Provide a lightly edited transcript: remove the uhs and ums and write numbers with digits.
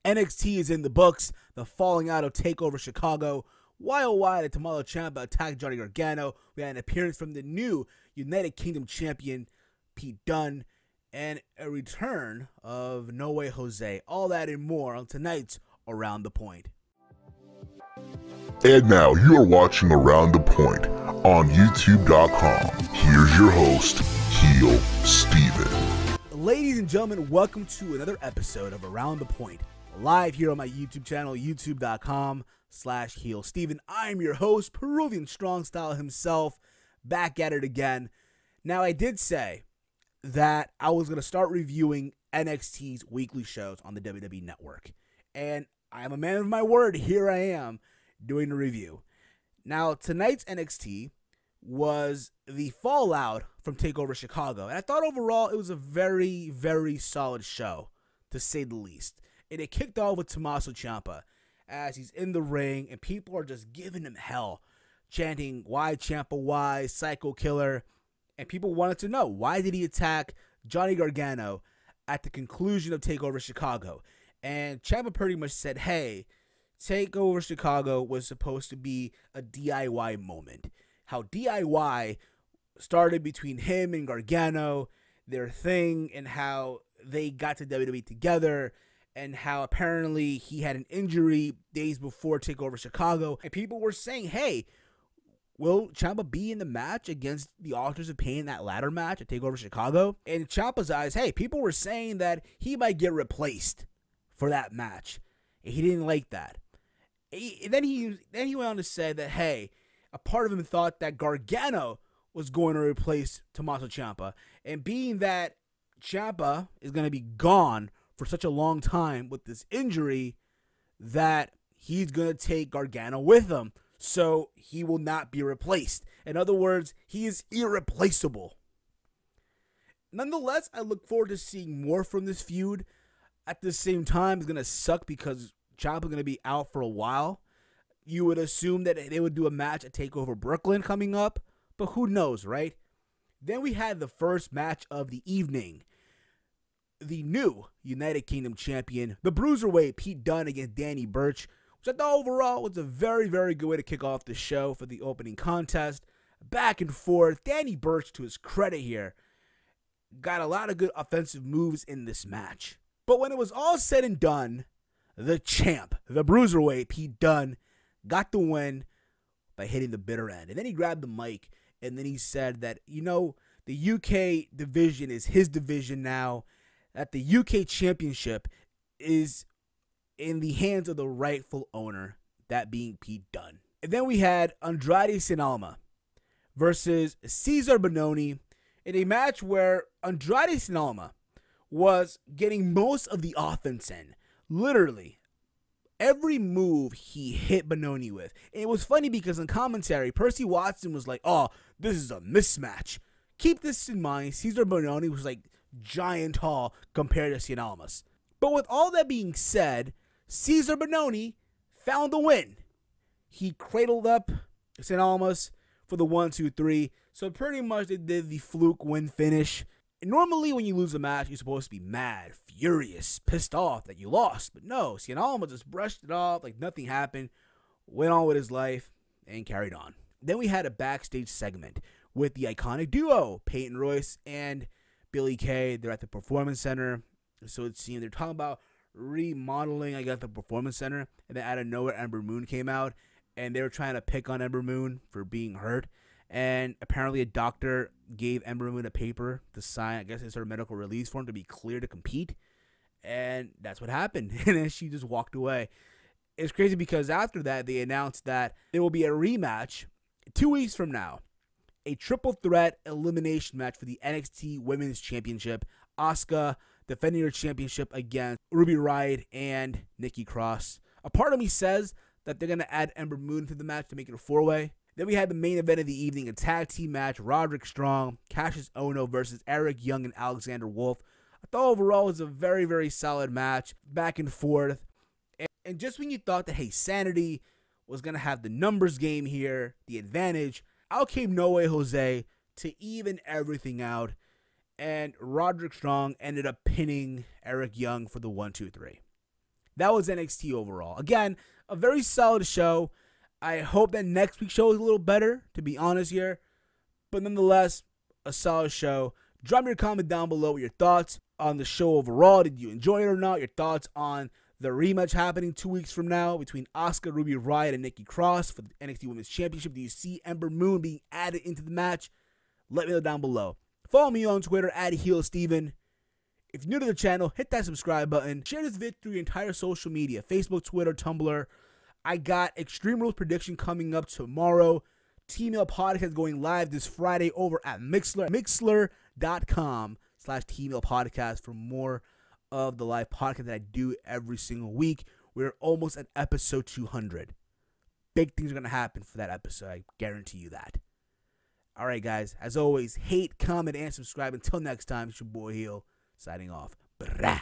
NXT is in the books. The falling out of Takeover Chicago. Why oh why did Tommaso Ciampa attack Johnny Gargano? We had an appearance from the new United Kingdom champion, Pete Dunne, and a return of No Way Jose. All that and more on tonight's Around the Point. And now you are watching Around the Point on YouTube.com. Here's your host, Heel Steven. Ladies and gentlemen, welcome to another episode of Around the Point, live here on my YouTube channel, youtube.com/Heel Steven. I'm your host, Peruvian Strong Style himself, back at it again. Now, I did say that I was going to start reviewing NXT's weekly shows on the WWE Network. And I am a man of my word. Here I am doing a review. Now, tonight's NXT was the fallout from TakeOver Chicago. And I thought overall it was a very, very solid show, to say the least. And it kicked off with Tommaso Ciampa as he's in the ring and people are just giving him hell, chanting, "Why Ciampa, why? Psycho Killer." And people wanted to know, why did he attack Johnny Gargano at the conclusion of TakeOver Chicago? And Ciampa pretty much said, hey, TakeOver Chicago was supposed to be a DIY moment. How DIY started between him and Gargano, their thing, and how they got to WWE together, and how apparently he had an injury days before TakeOver Chicago. And people were saying, hey, will Ciampa be in the match against the Authors of Pain in that ladder match at TakeOver Chicago? And in Ciampa's eyes, hey, people were saying that he might get replaced for that match. And he didn't like that. Then he went on to say that, hey, a part of him thought that Gargano was going to replace Tommaso Ciampa. And being that Ciampa is going to be gone for such a long time with this injury, that he's going to take Gargano with him. So he will not be replaced. In other words, he is irreplaceable. Nonetheless, I look forward to seeing more from this feud. At the same time, it's going to suck because Ciampa's going to be out for a while. You would assume that they would do a match at TakeOver Brooklyn coming up, but who knows, right? Then we had the first match of the evening. The new United Kingdom champion, the Bruiserweight Pete Dunne against Danny Burch, which I thought overall was a very, very good way to kick off the show for the opening contest. Back and forth. Danny Burch, to his credit here, got a lot of good offensive moves in this match. But when it was all said and done, the champ, the Bruiserweight Pete Dunne, got the win by hitting the bitter end. And then he grabbed the mic and then he said that, you know, the UK division is his division now, that the UK championship is in the hands of the rightful owner, that being Pete Dunne. And then we had Andrade Cien versus Cesar Bononi in a match where Andrade Cien was getting most of the offense in. Literally, every move he hit Bononi with. And it was funny because in commentary, Percy Watson was like, oh, this is a mismatch. Keep this in mind, Cesar Bononi was like giant tall compared to Cien. But with all that being said, Cesar Bononi found the win. He cradled up Cien for the 1-2-3. So pretty much they did the fluke win finish. And normally when you lose a match, you're supposed to be mad, furious, pissed off that you lost. But no, Cien just brushed it off like nothing happened, went on with his life, and carried on. Then we had a backstage segment with the iconic duo, Peyton Royce and Billie Kay. They're at the Performance Center. So it seems they're talking about remodeling, I guess, the Performance Center. And then out of nowhere, Ember Moon came out. And they were trying to pick on Ember Moon for being hurt. And apparently a doctor gave Ember Moon a paper to sign. I guess it's her medical release form to be clear to compete. And that's what happened. And then she just walked away. It's crazy because after that, they announced that there will be a rematch 2 weeks from now. A triple threat elimination match for the NXT Women's Championship. Asuka defending her championship against Ruby Riott and Nikki Cross. A part of me says that they're going to add Ember Moon to the match to make it a four-way. Then we had the main event of the evening, a tag team match, Roderick Strong, Cassius Ohno versus Eric Young and Alexander Wolf. I thought overall it was a very, very solid match, back and forth. And just when you thought that, hey, Sanity was going to have the numbers game here, the advantage, out came No Way Jose to even everything out. And Roderick Strong ended up pinning Eric Young for the 1-2-3. That was NXT overall. Again, a very solid show. I hope that next week's show is a little better, to be honest here. But nonetheless, a solid show. Drop me your comment down below with your thoughts on the show overall. Did you enjoy it or not? Your thoughts on the rematch happening 2 weeks from now between Asuka, Ruby Riott, and Nikki Cross for the NXT Women's Championship. Do you see Ember Moon being added into the match? Let me know down below. Follow me on Twitter at HeelSteven. If you're new to the channel, hit that subscribe button. Share this vid through your entire social media, Facebook, Twitter, Tumblr. I got Extreme Rules prediction coming up tomorrow. T-Mail podcast going live this Friday over at Mixler. Mixler.com/T-Mail podcast for more of the live podcast that I do every single week. We're almost at episode 200. Big things are going to happen for that episode. I guarantee you that. All right, guys. As always, hate, comment, and subscribe. Until next time, it's your boy Heel signing off. Brah.